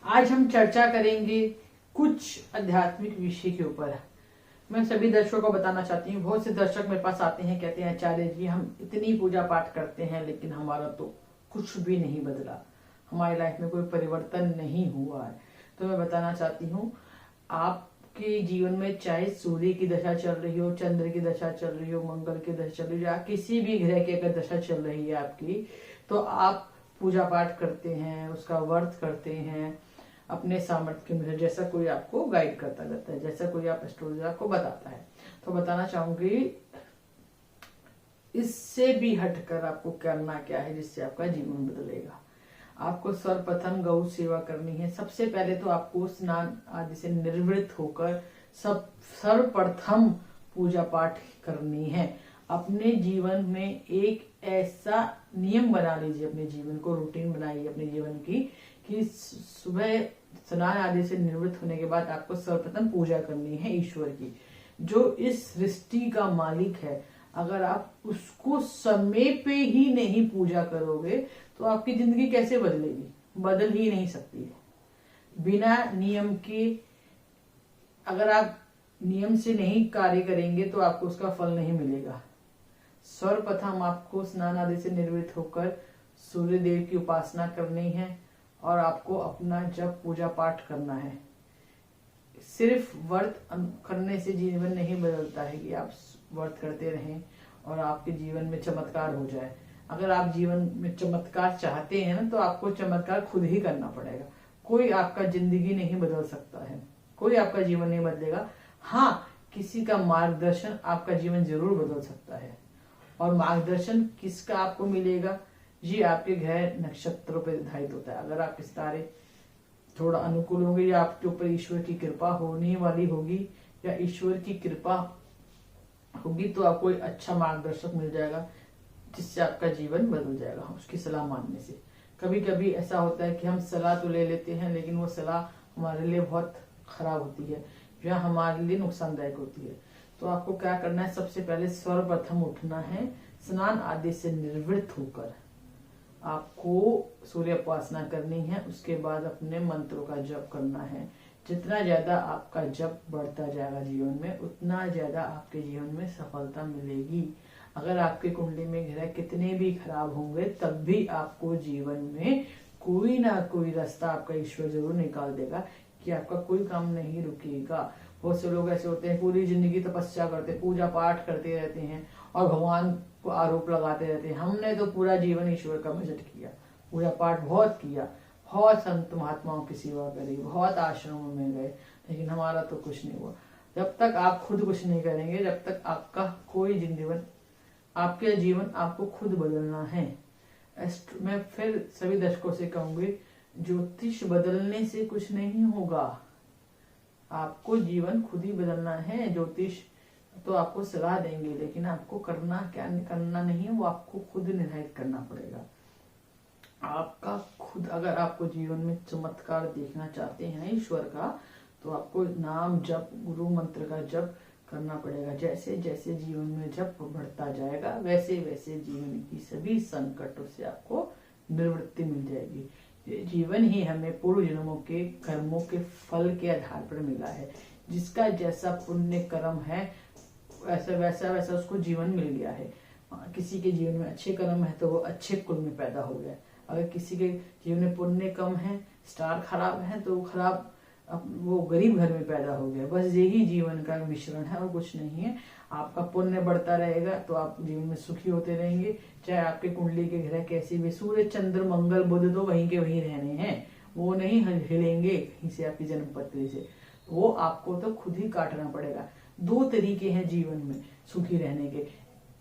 आज हम चर्चा करेंगे कुछ आध्यात्मिक विषय के ऊपर। मैं सभी दर्शकों को बताना चाहती हूँ, बहुत से दर्शक मेरे पास आते हैं, कहते हैं आचार्य जी हम इतनी पूजा पाठ करते हैं लेकिन हमारा तो कुछ भी नहीं बदला, हमारी लाइफ में कोई परिवर्तन नहीं हुआ है। तो मैं बताना चाहती हूँ, आपके जीवन में चाहे सूर्य की दशा चल रही हो, चंद्र की दशा चल रही हो, मंगल की दशा चल रही हो, या किसी भी ग्रह की अगर दशा चल रही है आपकी, तो आप पूजा पाठ करते हैं, उसका व्रत करते हैं अपने सामर्थ्य के अनुसार, जैसा कोई आपको गाइड करता रहता है, जैसा कोई आप एस्ट्रोलॉजर आपको बताता है। तो बताना चाहूंगी इससे भी हटकर आपको करना क्या है जिससे आपका जीवन बदलेगा। आपको सर्वप्रथम गौ सेवा करनी है। सबसे पहले तो आपको स्नान आदि से निवृत्त होकर सर्वप्रथम पूजा पाठ करनी है। अपने जीवन में एक ऐसा नियम बना लीजिए, अपने जीवन को रूटीन बनाइए अपने जीवन की, कि सुबह स्नान आदि से निवृत्त होने के बाद आपको सर्वप्रथम पूजा करनी है ईश्वर की, जो इस सृष्टि का मालिक है। अगर आप उसको समय पे ही नहीं पूजा करोगे तो आपकी जिंदगी कैसे बदलेगी? बदल ही नहीं सकती है बिना नियम के। अगर आप नियम से नहीं कार्य करेंगे तो आपको उसका फल नहीं मिलेगा। सर्वप्रथम आपको स्नान आदि से निवृत्त होकर सूर्य देव की उपासना करनी है और आपको अपना जप पूजा पाठ करना है। सिर्फ व्रत करने से जीवन नहीं बदलता है कि आप व्रत करते रहें और आपके जीवन में चमत्कार हो जाए। अगर आप जीवन में चमत्कार चाहते हैं ना, तो आपको चमत्कार खुद ही करना पड़ेगा। कोई आपका जिंदगी नहीं बदल सकता है, कोई आपका जीवन नहीं बदलेगा। हाँ, किसी का मार्गदर्शन आपका जीवन जरूर बदल सकता है। और मार्गदर्शन किसका आपको मिलेगा? जी आपके ग्रह नक्षत्रों पर निर्धारित होता है। अगर आपके सितारे थोड़ा अनुकूल होंगे या आपके ऊपर ईश्वर की कृपा होने वाली होगी या ईश्वर की कृपा होगी, तो आपको एक अच्छा मार्गदर्शक मिल जाएगा जिससे आपका जीवन बदल जाएगा उसकी सलाह मानने से। कभी कभी ऐसा होता है कि हम सलाह तो ले लेते हैं लेकिन वो सलाह हमारे लिए बहुत खराब होती है या हमारे लिए नुकसानदायक होती है। तो आपको क्या करना है? सबसे पहले सर्वप्रथम उठना है, स्नान आदि से निवृत्त होकर आपको सूर्य उपासना करनी है। उसके बाद अपने मंत्रों का जप करना है। जितना ज्यादा आपका जप बढ़ता जाएगा जीवन में, उतना ज्यादा आपके जीवन में सफलता मिलेगी। अगर आपके कुंडली में ग्रह कितने भी खराब होंगे तब भी आपको जीवन में कोई ना कोई रास्ता आपका ईश्वर जरूर निकाल देगा कि आपका कोई काम नहीं रुकेगा। बहुत से लोग ऐसे होते हैं पूरी जिंदगी तपस्या करते, पूजा पाठ करते रहते हैं और भगवान को आरोप लगाते रहते हैं, हमने तो पूरा जीवन ईश्वर का भजन किया, पूजा पाठ बहुत किया, बहुत संत महात्माओं की सेवा करी, बहुत आश्रमों में गए, लेकिन हमारा तो कुछ नहीं हुआ। जब तक आप खुद कुछ नहीं करेंगे, जब तक आपका कोई जीवन, आपके जीवन आपको खुद बदलना है। मैं फिर सभी दर्शकों से कहूंगी, ज्योतिष बदलने से कुछ नहीं होगा, आपको जीवन खुद ही बदलना है। ज्योतिष तो आपको सलाह देंगे लेकिन आपको करना क्या करना नहीं है वो आपको खुद निर्धारित करना पड़ेगा। आपका खुद, अगर आपको जीवन में चमत्कार देखना चाहते हैं ईश्वर का, तो आपको नाम जप, गुरु मंत्र का जप करना पड़ेगा। जैसे जैसे जीवन में जप बढ़ता जाएगा वैसे वैसे जीवन की सभी संकटों से आपको निवृत्ति मिल जाएगी। जीवन ही हमें पूर्व जन्मों के कर्मों के फल के आधार पर मिला है। जिसका जैसा पुण्य कर्म है वैसा वैसा वैसा उसको जीवन मिल गया है। किसी के जीवन में अच्छे कर्म है तो वो अच्छे कुल में पैदा हो गया। अगर किसी के जीवन में पुण्य कम है, स्टार खराब है, तो खराब वो गरीब घर में पैदा हो गया। बस यही जीवन का मिश्रण है और कुछ नहीं है। आपका पुण्य बढ़ता रहेगा तो आप जीवन में सुखी होते रहेंगे। चाहे आपके कुंडली के ग्रह कैसे भी, सूर्य चंद्र मंगल बुध तो वहीं के वहीं रहने हैं, वो नहीं हिलेंगे कहीं से आपकी जन्म पत्री से, वो आपको तो खुद ही काटना पड़ेगा। दो तरीके हैं जीवन में सुखी रहने के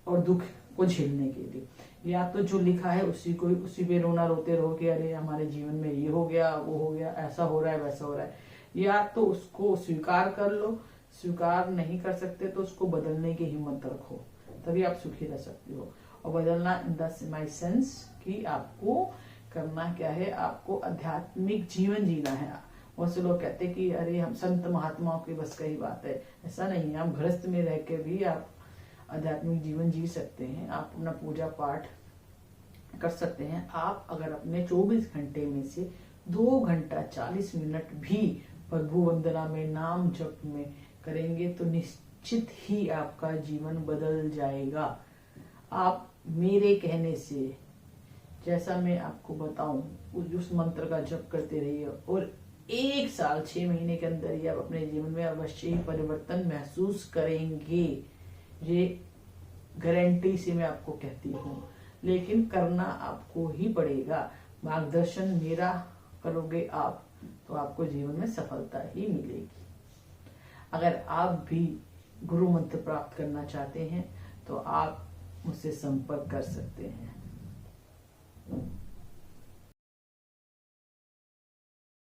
और दुख को झेलने के लिए। या तो जो लिखा है उसी पे रोना रोते रहो कि अरे हमारे जीवन में ये हो गया, वो हो गया, ऐसा हो रहा है, वैसा हो रहा है। या तो उसको स्वीकार कर लो, स्वीकार नहीं कर सकते तो उसको बदलने की हिम्मत रखो, तभी आप सुखी रह सकते हो। और बदलना इन द माई सेंस कि आपको करना क्या है, आपको आध्यात्मिक जीवन जीना है। बहुत से लोग कहते हैं कि अरे हम संत महात्माओं की बस का ही बात है। ऐसा नहीं है, आप गृहस्थ में रह के भी आप आध्यात्मिक जीवन जी सकते हैं। आप अपना पूजा पाठ कर सकते हैं। आप अगर अपने 24 घंटे में से 2 घंटा 40 मिनट भी प्रभु वंदना में, नाम जप में करेंगे तो निश्चित ही आपका जीवन बदल जाएगा। आप मेरे कहने से, जैसा मैं आपको बताऊं, उस मंत्र का जप करते रहिए और 1 साल 6 महीने के अंदर ही आप अपने जीवन में अवश्य ही परिवर्तन महसूस करेंगे। ये गारंटी से मैं आपको कहती हूँ, लेकिन करना आपको ही पड़ेगा। मार्गदर्शन मेरा करोगे आप तो आपको जीवन में सफलता ही मिलेगी। अगर आप भी गुरु मंत्र प्राप्त करना चाहते हैं तो आप मुझसे संपर्क कर सकते हैं।